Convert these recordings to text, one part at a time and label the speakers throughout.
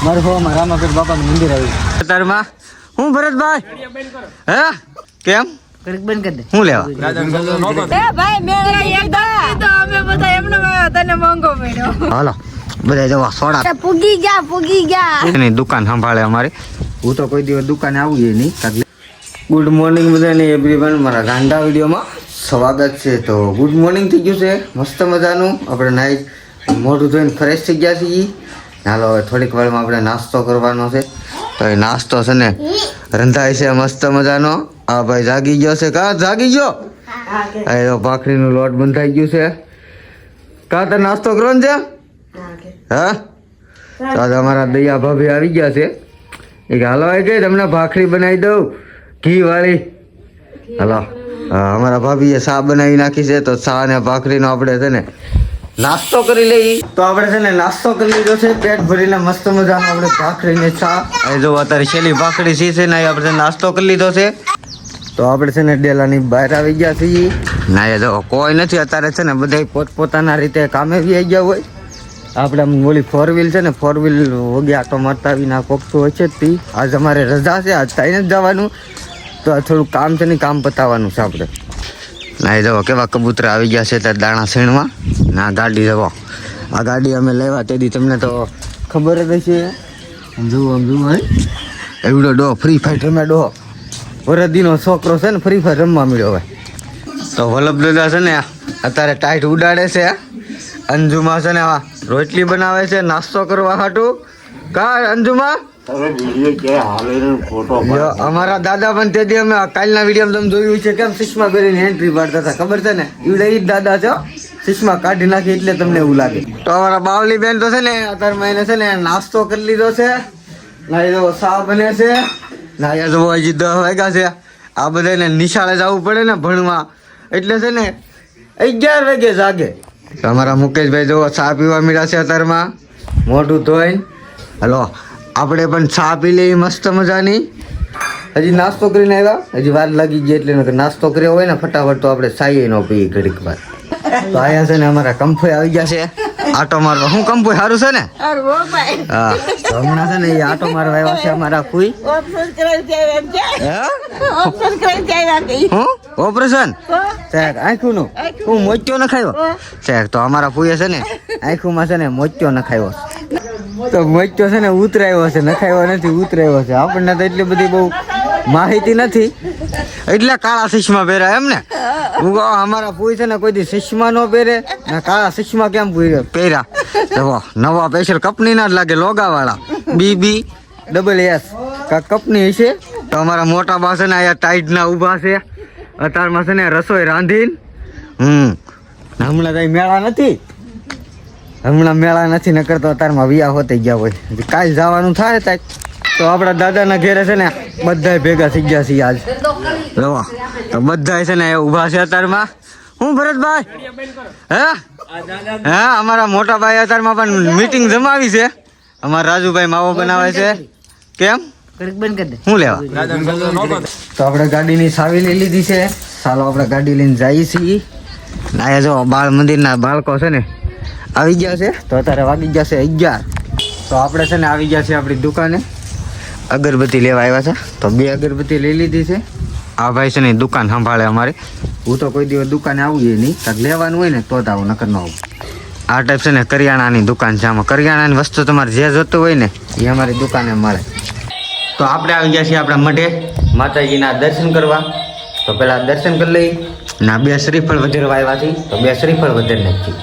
Speaker 1: મારે હો રામાપીર બાપાનું મંદિર આવ્યું અત્યારમાં હું ભરતભાઈ હે કેમ બંધ કરી દે હું લેવા
Speaker 2: ભાઈ મેળા અમે બધા એમને તને મોંઘો પડ્યો
Speaker 1: હાલો બધા જવા સોડા
Speaker 2: પૂગી ગયા
Speaker 1: એની દુકાન સંભાળે અમારી હું તો કોઈ દિવસ દુકાને આવું નહીં. ગુડ મોર્નિંગ બધાને એવરીવન, મારા ગાંડા વિડીયોમાં સ્વાગત છે. તો ગુડ મોર્નિંગ થઈ ગયું છે મસ્ત મજાનું. આપણે નાઈ મોઢું ધોઈને ફ્રેશ થઈ ગયા છીએ. હાલો હવે થોડીક વારમાં આપણે નાસ્તો કરવાનો છે. તો એ નાસ્તો છે ને રંધાય છે મસ્ત મજાનો. આ ભાઈ જાગી ગયો છે. કા જાગી ગયો? એ ભાખરીનું લોટ બંધાઈ ગયું છે. કા તાર નાસ્તો કરવાનો છે? હા તો આજે અમારા દયા ભાભી આવી ગયા છે. એ હાલો આવી ગઈ તમને ભાખરી બનાવી દઉં ઘી વાળી. હાલો અમારા ભાભીએ ચા બનાવી નાખી છે. તો ચા ને ભાખરીનો આપણે છે ને નાસ્તો કરી લઈએ. તો આપણે છે ને નાસ્તો કરી લીધો છે પેટ ભરીને મસ્ત મજાનો. આપણે ભાખરીને ચા એ જો અત્યારે છેલ્લી ભાખરી સી છે ને આપણે નાસ્તો કરી લીધો છે. તો આપણે છે ને ડેલાની બહાર આવી ગયા છીએ. ના એ જો કોઈ નથી અત્યારે છે ને બધા પોતપોતાના રીતે કામે બી આવી ગયા હોય. આપણે ઓલી 4 વ્હીલ છે ને 4 વ્હીલ વગી આટો મારતા આવીને કોકતું હોય છે જ તી. આજ અમારે રજા છે, આજ થઈને જ જવાનું. તો આ થોડું કામ છે ને કામ પતાવવાનું છે આપણે. ના એ જવો કેવા કબૂતરા આવી ગયા છે ત્યાં દાણા સીણમાં. ના ગાડી જવો આ ગાડી અમે લેવા તેથી તમને તો ખબર જ હશે. જુઓ એવડો ડો ફ્રી ફાયર રમે ડો. વરદીનો છોકરો છે ને ફ્રી ફાયર રમવા મળ્યો હવે. તો વલ્લભ દાદા છે ને અત્યારે ટાઈટ ઉડાડે છે. અંજુમાં છે ને રોટલી બનાવે છે નાસ્તો કરવા હાટું. કા અંજુમાં અમારા દાદા પણ તેથી અમે કાલના વિડીયો તમે જોયું છે કેમ ચશ્મા પહેરીને એન્ટ્રી પાડતા હતા ખબર છે ને? એ જ દાદા છો. ચશ્મા કાઢી નાખી એટલે તમને એવું લાગે. તો અમારા બાવલી બેન તો છે ને અત્યારે એને છે ને નાસ્તો કરી લીધો છે. ના એ ચા બને છે. ના એ તો હજી 10 વાગ્યા છે. આ બધાને નિશાળે જવું પડે ને ભણવા એટલે છે ને 11 વાગે જાગે. અમારા મુકેશભાઈ જો ચા પીવા મળ્યા છે અત્યારમાં મોઢું ધોઈને. હલો આપણે પણ ચા પી લઈએ મસ્ત મજાની. હજી નાસ્તો કરીને આવ્યા, હજી વાર લાગી ગઈ એટલે નાસ્તો કર્યો હોય ને ફટાફટ તો આપણે ચાય ન પીએ ઘડીક વાર. તો આયા છે ને અમારા કંફોઈ આવી ગયા છે આટો મારવા. હું કંફોઈ સારું છે ને? હા તો હમણાં છે ને એ આટો મારવા આવ્યા છે અમારા ફૂઈ. ઓપરેશન આંખું નું હું મોચ્યો નખાયો તો અમારા ફૂઈએ છે ને આંખુમાં છે ને મોચ્યો નખાયો. તો મોચ્યો છે ને ઉતરાયો છે, નખાયો નથી ઉતરાયો છે. આપણને તો એટલી બધી બહુ માહિતી નથી એટલે કાળા ચશ્મા પહેર્યા એમ ને. અમારા ફૂઈ છે ને કોઈ દી ચશ્મા ન પહેરે ને કાળા ચશ્મા કેમ પહેર્યા? નવા સ્પેશિયલ કંપનીના જ લાગે લોગાવાળા BBSS કંપની હશે. તો અમારા મોટા બા છે ને અહીંયા ટાઈટના ઊભા છે અત્યારમાં છે ને રસોઈ રાંધીને. હમણાં કઈ મેળા નથી નકર તો અત્યારમાં વિયા હોતી ગયા હોય. કાલ જવાનું થાય ત્યાં. તો આપણા દાદાના ઘેરે છે ને બધા ભેગા થઈ ગયા છીએ આજ. રવા તો બધા છે ને ઊભા છે અત્યારમાં. હું ભરતભાઈ હે અમારા મોટા ભાઈ અત્યારમાં પણ મીટિંગ જમાવી છે. અમારા રાજુભાઈ માવો બનાવે છે. કેમ હું લેવા? તો આપણે ગાડીની ચાવી લઈ લીધી છે. ચાલો આપણે ગાડી લઈને જઈએ છીએ. ના જો બાળ મંદિરના બાળકો છે ને આવી ગયા છે. તો અત્યારે વાગી ગયા છે 11. તો આપણે છે ને આવી ગયા છે આપણી દુકાને. અગરબત્તી લેવા આવ્યા છે. તો 2 અગરબત્તી લઈ લીધી છે. આ ભાઈ છે ને દુકાન સંભાળે અમારી. હું તો કોઈ દિવસ દુકાને આવું નહીં, કાંઈક લેવાનું હોય ને તો જ આવું, નકર ન આવું. આ ટાઈપ છે ને કરિયાણાની દુકાન છે. આમાં કરિયાણાની વસ્તુ તમારે જે જોતું હોય ને એ અમારી દુકાને મળે. તો આપણે આવી ગયા છીએ આપણા મઢે માતાજીના દર્શન કરવા. તો પહેલાં દર્શન કરી લઈ. ના 2 શ્રીફળ વધેરવા આવ્યા છીએ. તો 2 શ્રીફળ વધેર નાખી.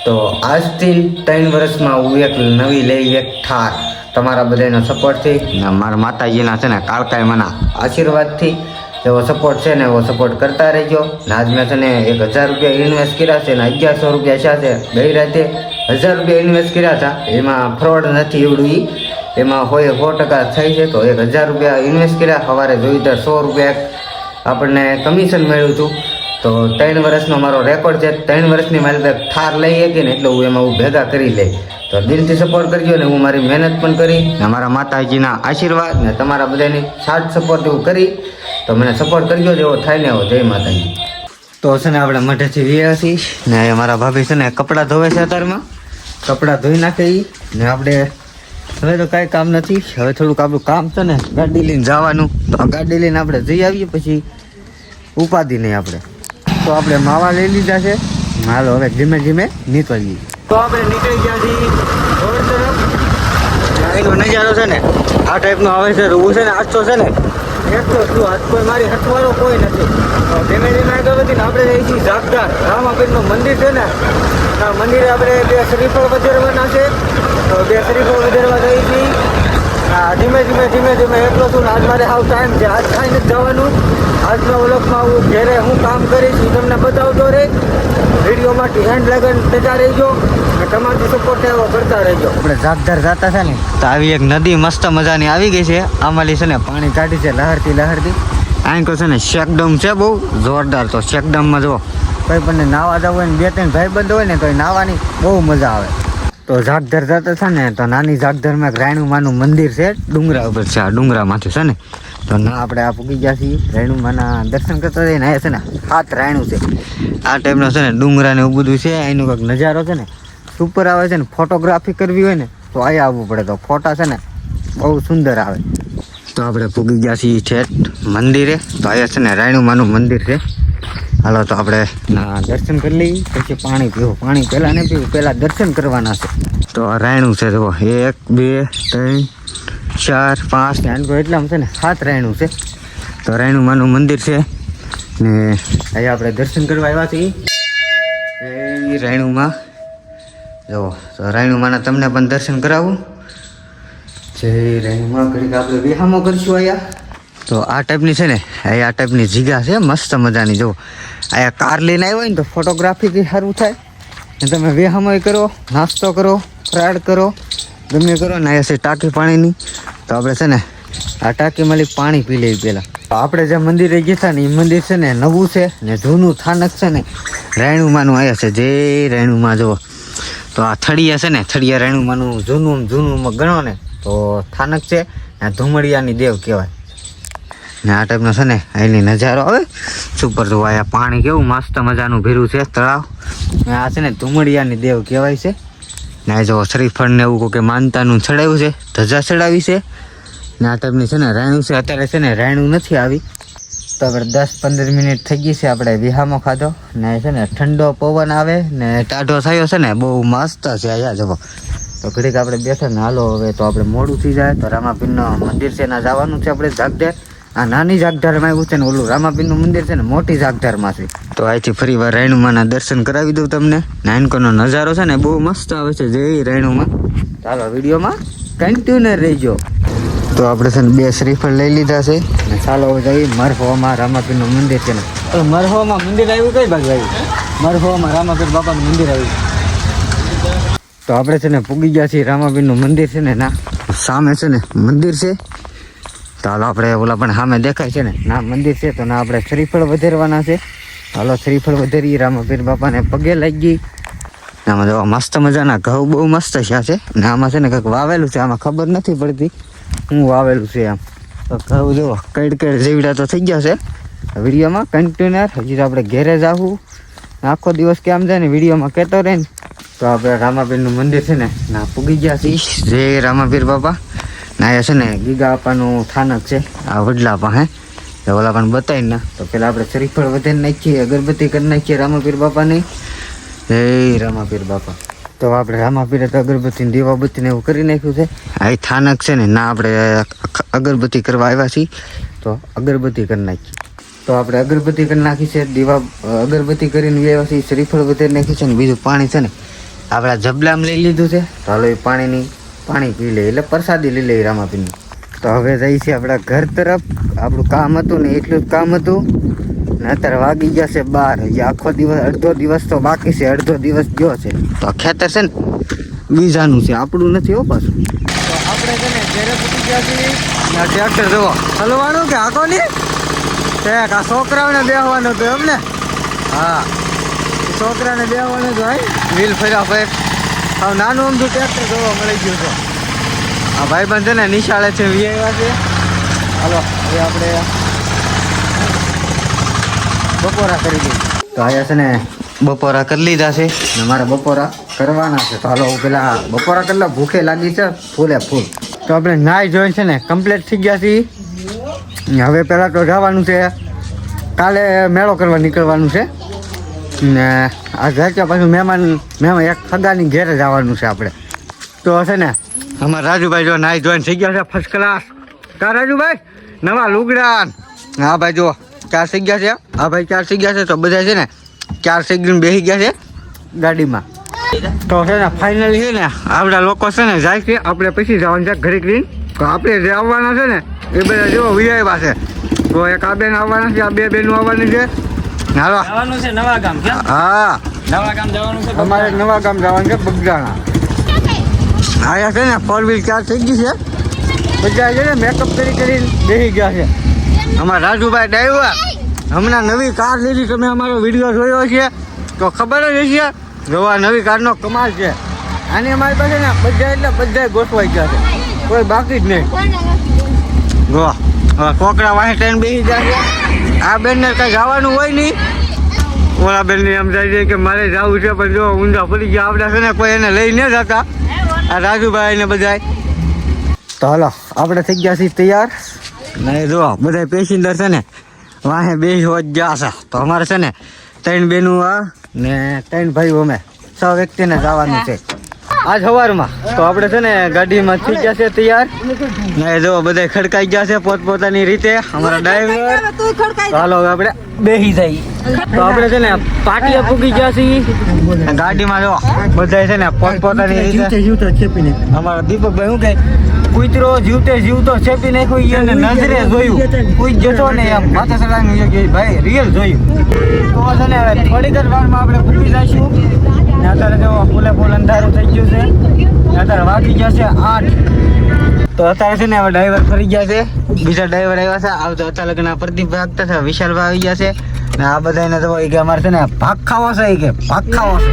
Speaker 1: તો આજથી 3 વર્ષમાં હું એક નવી લઈ એક ઠાર તમારા બધાનો સપોર્ટથી ને મારા માતાજીના છે ને કાળકાઈમાંના આશીર્વાદથી એવો સપોર્ટ છે ને એવો સપોર્ટ કરતા રહેજો. ને આજ મેં છે ને 1000 રૂપિયા ઇન્વેસ્ટ કર્યા છે ને 1100 રૂપિયા છે. ગઈ રાતે 1000 રૂપિયા ઇન્વેસ્ટ કર્યા હતા. એમાં ફ્રોડ નથી એવડું. એમાં હોય 100% થઈ છે. તો 1000 રૂપિયા ઇન્વેસ્ટ કર્યા. સવારે જોઈ તો 100 રૂપિયા આપણને કમિશન મળ્યું હતું. તો 3 વર્ષનો મારો રેકોર્ડ છે. 3 વર્ષની મારી પાસે ઠાર લઈ હતી ને એટલે હું એમાં ભેગા કરી લઈ. તો દિલથી સપોર્ટ કરજો ને હું મારી મહેનત પણ કરી ને મારા માતાજીના આશીર્વાદ ને તમારા બધાની સાથ સપોર્ટ એવું કરી. તો મને સપોર્ટ કરજો જેવો થાય ને એવો. જય માતાજી. તો છે ને આપણે મઢેથી વ્યા છીએ ને મારા ભાભી છે ને કપડાં ધોવે છે અત્યારમાં. કપડાં ધોઈ નાખી ને આપણે હવે તો કાંઈ કામ નથી. હવે થોડુંક આપણું કામ છે ને ગાડી લઈને જવાનું. તો આ ગાડી લઈને આપણે જઈ આવીએ, પછી ઉપાધિ નહીં આપણે. તો આપણે માવા લઈ લીધા છે. હાલો હવે ધીમે ધીમે નીકળીએ. તો આપણે નીકળી ગયા છીએ રોડ તરફ. એનો નજારો છે ને આ ટાઈપનો આવે છે. હું છે ને આજો છે ને એકલો છું. આજ કોઈ મારી હથવાળો કોઈ નથી. તો ધીમે ધીમે આગળ વધીને આપણે જઈએ છીએ ઝાકદાર રામાપીરનું મંદિર છે ને. આ મંદિરે આપણે 2 શ્રીફળ વધારવાના છે. તો 2 શ્રીફળ વધારવા જઈએ છીએ. ધીમે ધીમે એકલો છું ને આજ મારે હાવ ટાઈમ છે. આજ કાંઈ નથી જવાનું. આજના વ્લોગમાં હું ઘેરે હું કામ કરીશ એ તમને બતાવતો રહે. વિડીયોમાં હેન્ડ લગન જતા રહેજો અને તમારી સપોર્ટ એવો કરતા રહેજો. આપણે ઝાકદાર જતા છે ને તો આવી એક નદી મસ્ત મજાની આવી ગઈ છે. આમાંલી છે ને પાણી કાઢી છે લહરતી. અહીં કહો છે ને શેકડમ છે બહુ જોરદાર. તો શેકડમમાં જુઓ કંઈ પણ નાવા જવું હોય ને 2-3 ભાઈબંધ હોય ને તો એ નાવાની બહુ મજા આવે. તો ઝાકદાર જતા છે ને તો નાની ઝાકદારમાં એક રાયણુમાનું મંદિર છે. ડુંગરા ઉપર છે. આ ડુંગરામાંથી છે ને તો ના આપણે આ પૂગી ગયા છીએ. રાયણુમાના દર્શન કરતા જઈને અહીંયા છે ને 7 રાયણું છે. આ ટાઈપનો છે ને ડુંગરા ને એવું બધું છે. અહીંનો કંઈક નજારો છે ને સુપર આવે છે ને. ફોટોગ્રાફી કરવી હોય ને તો અહીંયા આવવું પડે. તો ફોટા છે ને બહુ સુંદર આવે. તો આપણે પૂગી ગયા છીએ ઠેઠ મંદિરે. તો અહીંયા છે ને રાયણુમાનું મંદિર છે. હાલો તો આપણે દર્શન કરી લઈએ, પછી પાણી પીવું. પાણી પહેલાં નહીં પીવું, પહેલાં દર્શન કરવાના છે. તો આ રાયણું છે જુઓ 1 2 3 4 5 ને આનકો એટલામાં છે ને 7 રાયણું છે. તો રાયણુમાનું મંદિર છે ને અહીંયા આપણે દર્શન કરવા આવ્યા છીએ. એ રાયણુમાં જુઓ. તો રાયણુમાના તમને પણ દર્શન કરાવું. જય રાયણુમાં. ઘડીક આપણે વિહામો કરીશું અહીંયા. તો આ ટાઈપની છે ને આ ટાઈપની જગ્યા છે મસ્ત મજાની. જુઓ અહીંયા કાર લઈને આવ્યો હોય ને તો ફોટોગ્રાફીથી સારું થાય. ને તમે વેહામય કરો, નાસ્તો કરો, ફ્રાડ કરો, ગમે કરો ને. અહીંયા છે ટાંકી પાણીની. તો આપણે છે ને આ ટાંકીમાં પાણી પી લઈએ પહેલાં. આપણે જે મંદિરે ગયા હતા ને એ મંદિર છે ને નવું છે ને જૂનું થાનક છે ને રાયણુમાનું આવ્યા છે. જય રાયણુમાં. જુઓ તો આ થળિયા છે ને થળિયા રાયણુમાનું જૂનું ગણો ને તો થાનક છે. ધુમડિયાની દેવ કહેવાય. ને આ ટાઈપનો છે ને અહીંની નજારો આવે સુપર. જોવા અહીંયા પાણી કેવું મસ્ત મજાનું ભર્યું છે તળાવ. ને આ છે ને ધુમડિયાની દેવ કહેવાય છે. ને આ જો શ્રીફળ ને એવું કે માનતાનું ચડાવ્યું છે, ધજા ચડાવી છે. ને આ ટાઈપની છે ને રાયણું છે. અત્યારે છે ને રાયણું નથી આવી. તો આપણે 10-15 મિનિટ થઈ ગઈ છે. આપણે વિહામો ખાધો ને છે ને ઠંડો પવન આવે ને ટાઢો થયો છે ને બહુ મસ્ત છે. અહીંયા જવો તો ઘડીક આપણે બેઠા ને હાલો હવે તો આપણે મોડું થઈ જાય. તો રામાપીરનું મંદિર છે એના જવાનું છે આપણે ઝાકદાર. આ નાની ઝાકધારમાં આવ્યું છે ને ઓલું રામાપીરનું મંદિર છે ને મોટી ઝાકધારમાં છે. તો અહીંથી ફરી વાર રાયણુમાના દર્શન કરાવી દઉં તમને. નાનકોનો નજારો છે ને બહુ મસ્ત આવે છે. જય રાયણુમાં. ચાલો વિડીયોમાં કન્ટિન્યુ રહેજો. તો આપણે છે ને 2 શ્રીફળ લઈ લીધા છે ને ચાલો હવે જઈએ મરહોમાં રામાપીરનું મંદિર છે ને. મરહોમાં મંદિર આવ્યું કઈ બાજુ આવ્યું? મરહોમાં રામાપીર બાપાનું મંદિર આવ્યું. તો આપણે છે ને પૂગી ગયા છીએ રામાપીરનું મંદિર છે ને ના સામે છે ને મંદિર છે. તો હાલો આપણે ઓલા પણ સામે દેખાય છે ને ના મંદિર છે. તો ના આપણે શ્રીફળ વધારવાના છે. હાલો શ્રીફળ વધારી રામાપીર બાપાને પગે લાગી. આમાં જો મસ્ત મજાના ઘઉં બહુ મસ્ત છે. ને આમાં છે ને કંઈક વાવેલું છે. આમાં ખબર નથી પડતી હું વાવેલું છે આમ. તો ઘઉં જો કઈડ જેવડા તો થઈ ગયા છે. વિડીયોમાં કન્ટિન્યુ. હજી તો આપણે ઘેરે જ આવું. આખો દિવસ કેમ જાય ને વિડીયોમાં કહેતો રહે ને. તો આપણે રામાપીરનું મંદિર છે ને ના પૂગી ગયા છીએ. જય રામાપીર બાપા. ના છે ને ગીગા અપાનું થાનક છે આ વડલા પાસે. તો ઓલા પણ બતાવી ના. તો પેલા આપણે શ્રીફળ વધારી નાખીએ, અગરબત્તી કરી નાખીએ રામાપીર બાપાની. જય રામાપીર બાપા. તો આપણે રામાપીરે તો અગરબત્તી દીવાબત્તી ને એવું કરી નાખ્યું છે. આ થાનક છે ને ના આપણે અગરબત્તી કરવા આવ્યા છીએ. તો અગરબત્તી કરી નાખીએ. તો આપણે અગરબત્તી કરી નાખી છે. અગરબત્તી કરીને આવ્યા છીએ. શ્રીફળ વધારી નાખી છે ને બીજું પાણી છે ને આપણા જબલામાં લઈ લીધું છે. તો હાલો એ પાણી પી લે એટલે પ્રસાદી લઈ લઈએ રામાપીરની. તો હવે જઈએ છીએ આપણા ઘર તરફ. આપણું કામ હતું ને એટલું જ કામ હતું ને અત્યારે વાગી ગયા છે 12. હજી આખો દિવસ અડધો દિવસ તો બાકી છે. અડધો દિવસ ગયો છે. તો ખેતર છે ને બીજાનું છે, આપણું નથી હો પાછું. તો આપણે છે ને ઘરે પૂછી ગયા છીએ. ટ્રેક્ટર જુઓ હલવાનું કે આખો નહીં આ છોકરાઓને બેસવાનું હતું એમ ને. હા છોકરાને બેસવાનું હતું. વ્હીલ ફર્યા ફેર હવે નાનું અમથું ટ્રેક્ટર જોવા મળી ગયું છે. આ ભાઈબંધ છે ને નિશાળે છે આવ્યા છે. હાલો હવે આપણે બપોરા કરી દઈએ. તો અહીંયા છે ને બપોરા કરી લીધા છે ને મારે બપોરા કરવાના છે. તો હાલો પેલા બપોરા કરલા ભૂખે લાગી છે ફૂલે ફૂલ. તો આપણે નાઈ જોઈને છે ને કમ્પ્લીટ થઈ ગયા છીએ. હવે પહેલાં તો જવાનું છે, કાલે મેળો કરવા નીકળવાનું છે ને આ ઘરच्या પાછું મહેમાન એક સગાની ઘેરે જવાનું છે આપણે. તો હશે ને અમારા રાજુભાઈ જો નાઈ જોઈને થઈ ગયા છે ફર્સ્ટ ક્લાસ. કા રાજુભાઈ નવા લુગડા. હા ભાઈ જો 4 થઈ ગયા છે. હા ભાઈ 4 થઈ ગયા છે. તો બધા છે ને 4 થઈ ગઈને બેસી ગયા છે ગાડીમાં. તો છે ને ફાઇનલી છે ને આપણા લોકો છે ને જાય છે, આપણે પછી જવાનું છે ઘરે કરીને. તો આપણે જે આવવાના છે ને એ બધા જો વિઆઈવા છે. તો એક આ બેન આવવાના છે, આ બે બેનો આવવાની છે. હાલો
Speaker 3: જવાનું છે નવા ગામ. કેમ
Speaker 1: હા
Speaker 3: નવા ગામ જવાનું છે?
Speaker 1: અમારે નવા ગામ જવાનું છે બગદાણા. આયા છે ને 4 વ્હીલ 4 થઈ ગઈ છે. બધા છે ને મેકઅપ કરીને બેસી ગયા છે. અમારા રાજુભાઈ ડ્રાઈવર હમણાં નવી કાર લીધી. તમે અમારો વિડીયો જોયો છે તો ખબર જ હશે. જોવા નવી કારનો કમાલ છે. આની અમારી પાસે ને બધા ગોઠવાઈ ગયા છે, કોઈ બાકી જ નહીં. જો હવે કોકરા વાહે ટ્રેન બેસી જાય છે. આ બેનને કંઈ જવાનું હોય નહીં. ઓલા બેનને એમ થાય છે કે મારે જવું છે, પણ જો ઊંધા પડી ગયા આપણે છે ને કોઈ એને લઈ ન જતા. આ રાજુભાઈ ને બધા. તો હાલો આપણે થઈ ગયા છીએ તૈયાર. ને જો બધા પેસેન્જર છે ને વાહે બેસી ગયા છે. તો અમારે છે ને 3 બેનું આ ને 3 ભાઈઓ અમે 6 વ્યક્તિને જવાનું છે આજ સવારમાં. તો આપણે છે ને ગાડીમાં થઈ ગયા છે તૈયાર. ને જો બધા ખડકાઈ ગયા છે પોતપોતાની રીતે. અમારા ડ્રાઈવર હાલો હવે આપણે બેસી જઈએ. તો આપણે છે ને પાટિયા પૂગી ગયા છીએ ગાડીમાં. જો બધા છે ને પોતપોતાની રીતે. અમારા દીપકભાઈ શું કહે, કૂતરો જીવતો છેપી નાખ્યો એને નજરે જોયું. કોઈ જતો ને એમ માથા ચડાવીને ભાઈ રિયલ જોયું. તો છે ને હવે થોડીક જ વારમાં આપણે પૂગી જઈશું. ને અત્યારે જો ફૂલે ફૂલ અંધારું થઈ ગયું છે. ને અત્યારે વાગી ગયા છે 8. તો અત્યારે છે ને હવે ડ્રાઈવર ફરી ગયા છે. બીજા ડ્રાઈવર આવ્યા છે. આવતો અચાનકના પ્રદીપભાઈ આગતા છે, વિશાલભાઈ આવી ગયા છે. ને આ બધાને તો કે અમારે છે ને ભાગ ખાવો છે, કે ભાગ ખાવો છે.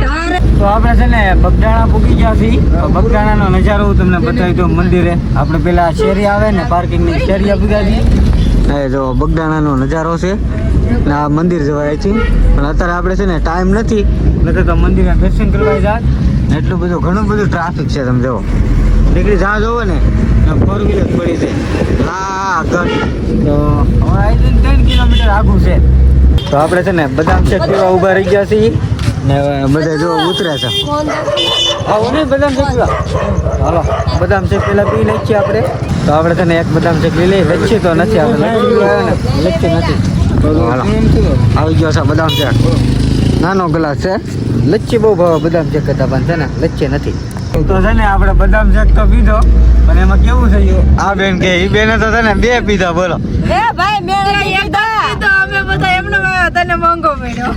Speaker 1: તો આપણે છે ને બગદાણા પૂગી ગયા છીએ. તો બગદાણાનો નજારો હું તમને બતાવી દઉં. મંદિરે આપણે પેલા શેરી આવે ને પાર્કિંગની શેરી પૂગ્યા છીએ. એ જો બગદાણાનો નજારો છે ને આ મંદિર જવાય છે. પણ અત્યારે આપણે છે ને ટાઈમ નથી, નથી તો મંદિરે દર્શન કરવા જાય. એટલું બધું ઘણું બધું ટ્રાફિક છે. તમે જુઓ નીકળી જ્યાં જોવો ને 4 વ્હીલર પડી છે. હા ઘર તો હવે 3 કિલોમીટર આગું છે. તો આપણે છે ને બદામ શેક પીવા ઊભા રહી ગયા છીએ. ને બધા જો ઉતરે છે. આવું નહીં બદામ શેક પીવા. હાલો બદામ શેક પેલા પી લઈ છીએ આપણે. તો આપણે છે ને એક બદામ શેક લઈ લઈએ. લચ્છી તો નથી આપણે લચ્છી નથી. હાલો આવી ગયો છે બદામ શેક. નાનો ગ્લાસ છે. લચ્છી બહુ ભાવે બદામ શેક કરતા, પણ છે ને લચ્છી નથી. તો છે ને આપણે બદામ શેક તો પીધો, પણ એમાં કેવું થયું આ બેન કે એ બેને તો છે ને 2 પીધા. બોલો
Speaker 2: એ ભાઈ મેં એક કીધો અમે બધા એમને તને મોંઘો પડ્યો.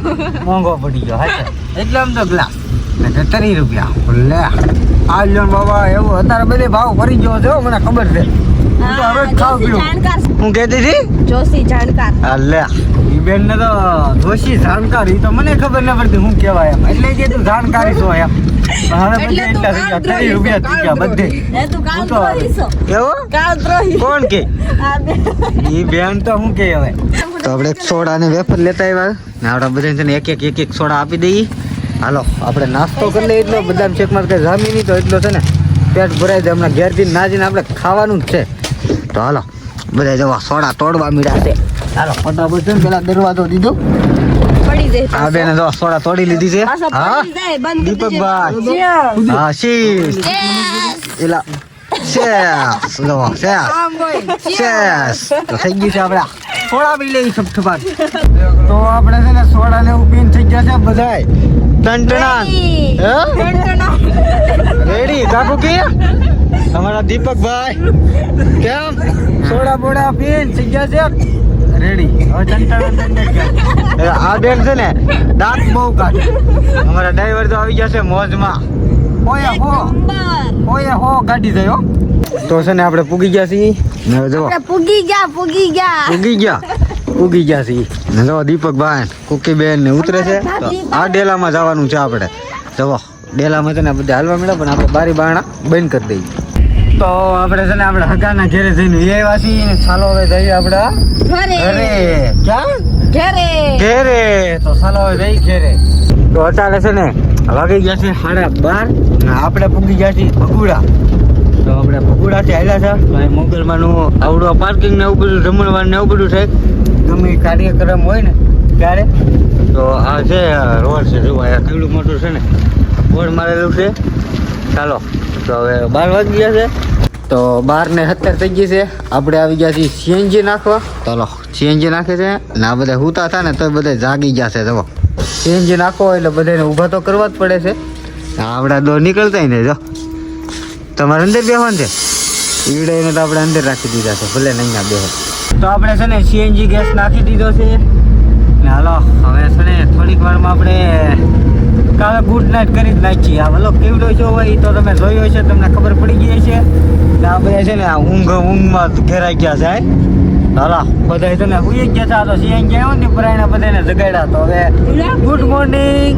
Speaker 1: મોંઘો પડી ગયો. હા એટલે આમ તો ગ્લાસ 30 રૂપિયા લે. આ લ્યો બાબા એવું અત્યારે બધે ભાવ ભરી ગયો છે. મને ખબર છે. હું તો હવે જ ખાવ પીવું. હું કહેતી હતી
Speaker 2: જોશી જાણકાર.
Speaker 1: હા લે એ બેન ને તો જોશી જાણકારી તો મને ખબર ન પડતી હું કહેવાય એમ. એટલે કે તું જાણકારી છો એમ. હવે બધે એટલા થઈ ગયા 30 રૂપિયા થઈ ગયા બધે.
Speaker 2: એ તું કાલ દ્રોહી છો.
Speaker 1: કેવો
Speaker 2: કાલ દ્રોહી.
Speaker 1: કોણ કે
Speaker 2: આ બે.
Speaker 1: એ બેન તો શું કે હવે. તો આપણે સોડા ને વેફર લેતા આવ્યા ને આપણે બધા છે ને એક સોડા આપી દઈએ. હાલો આપણે નાસ્તો કરી લઈએ. એટલો બદામ શેકમાં કંઈ જામી નહીં તો એટલો છે ને પેટ ભરાઈ જાય. હમણાં ઘેરથી ના જઈને આપણે ખાવાનું જ છે. તો હાલો બધા જવા સોડા તોડવા મીડા છે. હાલો ફટાફટ છે ને પેલા દરવાજો દીધો.
Speaker 2: પડી જાય.
Speaker 1: આ બેને જો સોડા તોડી લીધી છે. હા દીપકભાઈ હા શીશ એલા શેસ લો શેસ તો થઈ ગયું છે. આપણે સોડા પી લઈ સબસબાટ. તો આપણે છે ને સોડા ને એવું પીને થઈ ગયા છે બધાય ટંટણા. રેડી કાકુ કે અમારા દીપકભાઈ કેમ સોડા બોડા પીને થઈ ગયા છે રેડી. હવે ટંટણા આ બેન છે ને દાંત બહુ કાઢે. અમારા ડ્રાઈવર તો આવી ગયા છે મોજમાં. હો ગાડી જાય હો. તો છે ને આપણે પૂગી ગયા છીએ. ને જો
Speaker 2: પૂગી ગયા
Speaker 1: છીએ. ને જો દીપકભાઈ કુકીબેન ને ઉતરે છે. તો આ ડેલામાં જવાનું છે આપણે. જવો ડેલામાં છે ને બધા હાલવા મળ્યા, પણ આપણે બારી બારણા બંધ કરી દઈએ. તો આપણે છે ને આપણે હગાના ઘેરે જઈને આવ્યા છીએ. ચાલો હવે જઈએ આપણે ઘરે. ક્યાં
Speaker 2: ઘેરે
Speaker 1: ઘેરે તો ચાલો હવે જઈ ઘેરે તો અત્યારે છે ને વાગી ગયા છે 12:30 ને આપણે પૂગી ગયા છીએ ભગુડા તો આપણે ભગુડાથી આવ્યા છે તો અહીં મોગલમાંનું આવડું પાર્કિંગ ને એવું બધું જમણવાર ને એવું બધું છે ગમે એ કાર્યક્રમ હોય ને ત્યારે તો આ છે રોડ છે જો આ કેવડું મોટું છે ને બોર્ડ મારેલું છે ચાલો તો હવે 12 વાગી ગયા છે તો 12:70 થઈ ગઈ છે આપણે આવી ગયા છીએ સીએનજી નાખવા ચાલો સીએનજી નાખે છે ને આ બધા હુતા હતા ને તો બધા જાગી ગયા છે જવો સીએનજી નાખો એટલે બધાને ઊભા તો કરવા જ પડે છે આપણા દો નીકળતા ને જો તમારે અંદર બેસવાનું છે ઈવડે તો આપણે અંદર રાખી દીધા છે ભલે નહીં ના બેસે તો આપણે છે ને સીએનજી ગેસ નાખી દીધો છે ને હાલો હવે છે ને થોડીક વારમાં આપણે કાલે ગુડ નાઇટ કરી જ નાખીએ આ ભલો કેવડો છો હોય તો તમે જોયો છે તમને ખબર પડી ગઈ છે ને આ બધા છે ને આ ઊંઘમાં ઘેરાઈ ગયા છે હાલો બધા છે ને હુઈ જ ગયા હતા તો સીએનજી આવ્યો ને પરાયણા બધાને જગાડ્યા તો હવે ગુડ મોર્નિંગ